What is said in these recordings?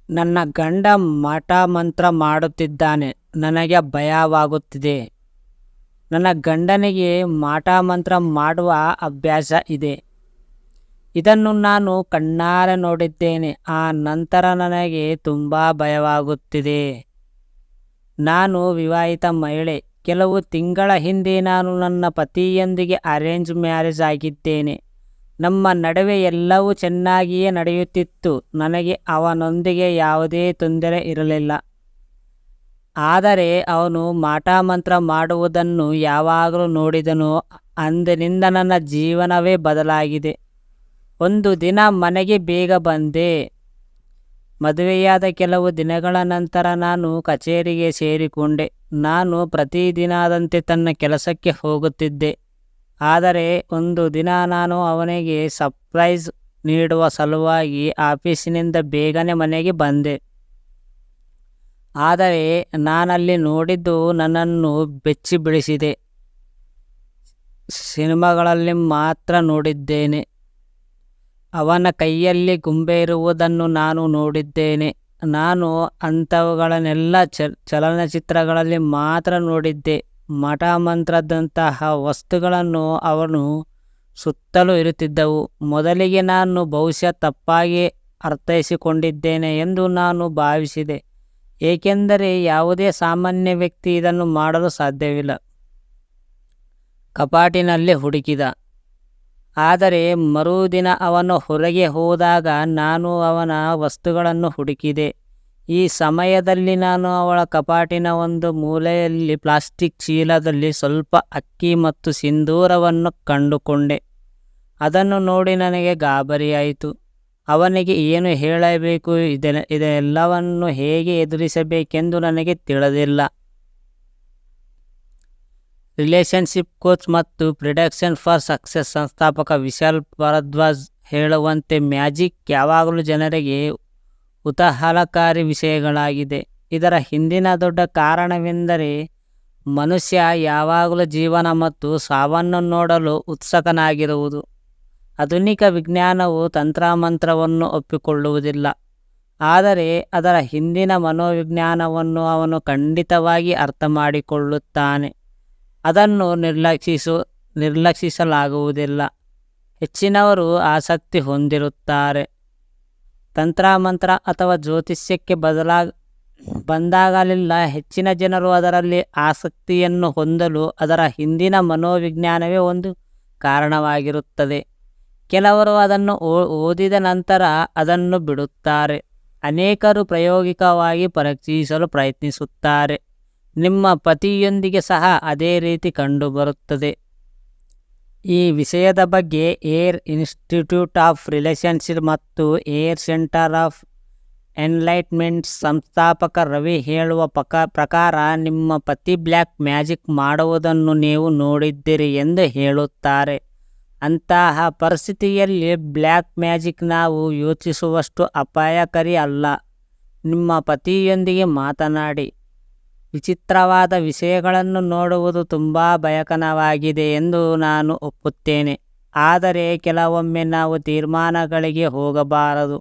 ನನ್ನ ಗಂಡ ಮಾಟ ಮಂತ್ರ ಮಾಡುತ್ತಿದ್ದಾನೆ. ನನಗೆ ಭಯವಾಗುತ್ತಿದೆ. ನನ್ನ ಗಂಡನಿಗೆ ಮಾಟ ಮಂತ್ರ ಮಾಡುವ ಅಭ್ಯಾಸ ಇದೆ. ಇದನ್ನು ನಾನು ಕಣ್ಣಾರೆ ನೋಡಿದ್ದೇನೆ. ಆ ನಂತರ ನನಗೆ ತುಂಬ ಭಯವಾಗುತ್ತಿದೆ. ನಾನು ವಿವಾಹಿತ ಮಹಿಳೆ. ಕೆಲವು ತಿಂಗಳ ಹಿಂದೆ ನಾನು ನನ್ನ ಪತಿಯೊಂದಿಗೆ ಅರೇಂಜ್ ಮ್ಯಾರೇಜ್ ಆಗಿದ್ದೇನೆ. ನಮ್ಮ ನಡುವೆ ಎಲ್ಲವೂ ಚೆನ್ನಾಗಿಯೇ ನಡೆಯುತ್ತಿತ್ತು. ನನಗೆ ಅವನೊಂದಿಗೆ ಯಾವುದೇ ತೊಂದರೆ ಇರಲಿಲ್ಲ. ಆದರೆ ಅವನು ಮಾಟ ಮಂತ್ರ ಮಾಡುವುದನ್ನು ಯಾವಾಗಲೂ ನೋಡಿದನೋ ಅಂದಿನಿಂದ ನನ್ನ ಜೀವನವೇ ಬದಲಾಗಿದೆ. ಒಂದು ದಿನ ಮನೆಗೆ ಬೇಗ ಬಂದೆ. ಮದುವೆಯಾದ ಕೆಲವು ದಿನಗಳ ನಂತರ ನಾನು ಕಚೇರಿಗೆ ಸೇರಿಕೊಂಡೆ. ನಾನು ಪ್ರತಿದಿನದಂತೆ ತನ್ನ ಕೆಲಸಕ್ಕೆ ಹೋಗುತ್ತಿದ್ದೆ. ಆದರೆ ಒಂದು ದಿನ ನಾನು ಅವನಿಗೆ ಸರ್ಪ್ರೈಸ್ ನೀಡುವ ಸಲುವಾಗಿ ಆಫೀಸಿನಿಂದ ಬೇಗನೆ ಮನೆಗೆ ಬಂದೆ. ಆದರೆ ನಾನಲ್ಲಿ ನೋಡಿದ್ದು ನನ್ನನ್ನು ಬೆಚ್ಚಿ ಬೀಳಿಸಿದೆ. ಸಿನಿಮಾಗಳಲ್ಲಿ ಮಾತ್ರ ನೋಡಿದ್ದೇನೆ. ಅವನ ಕೈಯಲ್ಲಿ ಗೊಂಬೆ ಇರುವುದನ್ನು ನಾನು ನೋಡಿದ್ದೇನೆ. ನಾನು ಅಂಥವುಗಳನ್ನೆಲ್ಲ ಚಲನಚಿತ್ರಗಳಲ್ಲಿ ಮಾತ್ರ ನೋಡಿದ್ದೆ. ಮಠ ಮಂತ್ರದಂತಹ ವಸ್ತುಗಳನ್ನು ಅವನು ಸುತ್ತಲೂ ಇರುತ್ತಿದ್ದವು. ಮೊದಲಿಗೆ ನಾನು ಬಹುಶಃ ತಪ್ಪಾಗಿ ಅರ್ಥೈಸಿಕೊಂಡಿದ್ದೇನೆ ಎಂದು ನಾನು ಭಾವಿಸಿದೆ. ಏಕೆಂದರೆ ಯಾವುದೇ ಸಾಮಾನ್ಯ ವ್ಯಕ್ತಿ ಇದನ್ನು ಮಾಡಲು ಸಾಧ್ಯವಿಲ್ಲ. ಕಪಾಟಿನಲ್ಲಿ ಹುಡುಕಿದ. ಆದರೆ ಮರುದಿನ ಅವನು ಹೊರಗೆ ಹೋದಾಗ ನಾನು ಅವನ ವಸ್ತುಗಳನ್ನು ಹುಡುಕಿದೆ. ಈ ಸಮಯದಲ್ಲಿ ನಾನು ಅವಳ ಕಪಾಟಿನ ಒಂದು ಮೂಲೆಯಲ್ಲಿ ಪ್ಲಾಸ್ಟಿಕ್ ಚೀಲದಲ್ಲಿ ಸ್ವಲ್ಪ ಅಕ್ಕಿ ಮತ್ತು ಸಿಂಧೂರವನ್ನು ಕಂಡುಕೊಂಡೆ. ಅದನ್ನು ನೋಡಿ ನನಗೆ ಗಾಬರಿಯಾಯಿತು. ಅವನಿಗೆ ಏನು ಹೇಳಬೇಕು, ಇದೆಲ್ಲವನ್ನು ಹೇಗೆ ಎದುರಿಸಬೇಕೆಂದು ನನಗೆ ತಿಳಿದಿಲ್ಲ. ರಿಲೇಷನ್ಶಿಪ್ ಕೋಚ್ ಮತ್ತು ಪ್ರಿಡಿಕ್ಷನ್ ಫಾರ್ ಸಕ್ಸಸ್ ಸಂಸ್ಥಾಪಕ ವಿಶಾಲ್ ಭರದ್ವಾಜ್ ಹೇಳುವಂತೆ ಮ್ಯಾಜಿಕ್ ಯಾವಾಗಲೂ ಜನರಿಗೆ ಕುತೂಹಲಕಾರಿ ವಿಷಯಗಳಾಗಿದೆ. ಇದರ ಹಿಂದಿನ ದೊಡ್ಡ ಕಾರಣವೆಂದರೆ ಮನುಷ್ಯ ಯಾವಾಗಲೂ ಜೀವನ ಮತ್ತು ಸಾವನ್ನು ನೋಡಲು ಉತ್ಸುಕನಾಗಿರುವುದು. ಆಧುನಿಕ ವಿಜ್ಞಾನವು ತಂತ್ರಮಂತ್ರವನ್ನು ಒಪ್ಪಿಕೊಳ್ಳುವುದಿಲ್ಲ. ಆದರೆ ಅದರ ಹಿಂದಿನ ಮನೋವಿಜ್ಞಾನವನ್ನು ಅವನು ಖಂಡಿತವಾಗಿ ಅರ್ಥ ಮಾಡಿಕೊಳ್ಳುತ್ತಾನೆ. ಅದನ್ನು ನಿರ್ಲಕ್ಷಿಸಲಾಗುವುದಿಲ್ಲ. ಹೆಚ್ಚಿನವರು ಆಸಕ್ತಿ ಹೊಂದಿರುತ್ತಾರೆ. ತಂತ್ರಮಂತ್ರ ಅಥವಾ ಜ್ಯೋತಿಷ್ಯಕ್ಕೆ ಬಂದಾಗಲೆಲ್ಲ ಹೆಚ್ಚಿನ ಜನರು ಅದರಲ್ಲಿ ಆಸಕ್ತಿಯನ್ನು ಹೊಂದಲು ಅದರ ಹಿಂದಿನ ಮನೋವಿಜ್ಞಾನವೇ ಒಂದು ಕಾರಣವಾಗಿರುತ್ತದೆ. ಕೆಲವರು ಅದನ್ನು ಓದಿದ ನಂತರ ಅದನ್ನು ಬಿಡುತ್ತಾರೆ. ಅನೇಕರು ಪ್ರಾಯೋಗಿಕವಾಗಿ ಪರೀಕ್ಷಿಸಲು ಪ್ರಯತ್ನಿಸುತ್ತಾರೆ. ನಿಮ್ಮ ಪತಿಯೊಂದಿಗೆ ಸಹ ಅದೇ ರೀತಿ ಕಂಡುಬರುತ್ತದೆ. ಈ ವಿಷಯದ ಬಗ್ಗೆ ಏರ್ ಇನ್ಸ್ಟಿಟ್ಯೂಟ್ ಆಫ್ ರಿಲೇಷನ್ಶಿಪ್ ಮತ್ತು ಏರ್ ಸೆಂಟರ್ ಆಫ್ ಎನ್ಲೈಟ್ಮೆಂಟ್ ಸಂಸ್ಥಾಪಕ ರವಿ ಹೇಳುವ ಪ್ರಕಾರ ನಿಮ್ಮ ಪತಿ ಬ್ಲ್ಯಾಕ್ ಮ್ಯಾಜಿಕ್ ಮಾಡುವುದನ್ನು ನೀವು ನೋಡಿದ್ದೀರಿ ಎಂದು ಹೇಳುತ್ತಾರೆ. ಅಂತಹ ಪರಿಸ್ಥಿತಿಯಲ್ಲಿ ಬ್ಲ್ಯಾಕ್ ಮ್ಯಾಜಿಕ್ ನಾವು ಯೋಚಿಸುವಷ್ಟು ಅಪಾಯಕಾರಿ ಅಲ್ಲ. ನಿಮ್ಮ ಪತಿಯೊಂದಿಗೆ ಮಾತನಾಡಿ. ವಿಚಿತ್ರವಾದ ವಿಷಯಗಳನ್ನು ನೋಡುವುದು ತುಂಬ ಭಯಂಕರವಾಗಿದೆ ಎಂದು ನಾನು ಒಪ್ಪುತ್ತೇನೆ. ಆದರೆ ಕೆಲವೊಮ್ಮೆ ನಾವು ತೀರ್ಮಾನಗಳಿಗೆ ಹೋಗಬಾರದು.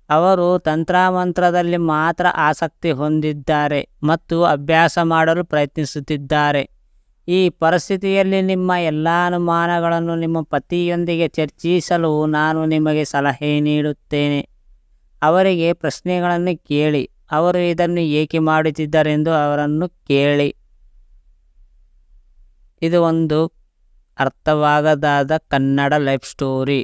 ಅವರು ತಂತ್ರಮಂತ್ರದಲ್ಲಿ ಮಾತ್ರ ಆಸಕ್ತಿ ಹೊಂದಿದ್ದಾರೆ ಮತ್ತು ಅಭ್ಯಾಸ ಮಾಡಲು ಪ್ರಯತ್ನಿಸುತ್ತಿದ್ದಾರೆ. ಈ ಪರಿಸ್ಥಿತಿಯಲ್ಲಿ ನಿಮ್ಮ ಎಲ್ಲ ಅನುಮಾನಗಳನ್ನು ನಿಮ್ಮ ಪತಿಯೊಂದಿಗೆ ಚರ್ಚಿಸಲು ನಾನು ನಿಮಗೆ ಸಲಹೆ ನೀಡುತ್ತೇನೆ. ಅವರಿಗೆ ಪ್ರಶ್ನೆಗಳನ್ನು ಕೇಳಿ. ಅವರು ಇದನ್ನು ಏಕೆ ಮಾಡುತ್ತಿದ್ದಾರೆಂದು ಅವರನ್ನು ಕೇಳಿ. ಇದು ಒಂದು ಅರ್ಥವಾಗದಾದ ಕನ್ನಡ ಲೈಫ್ ಸ್ಟೋರಿ.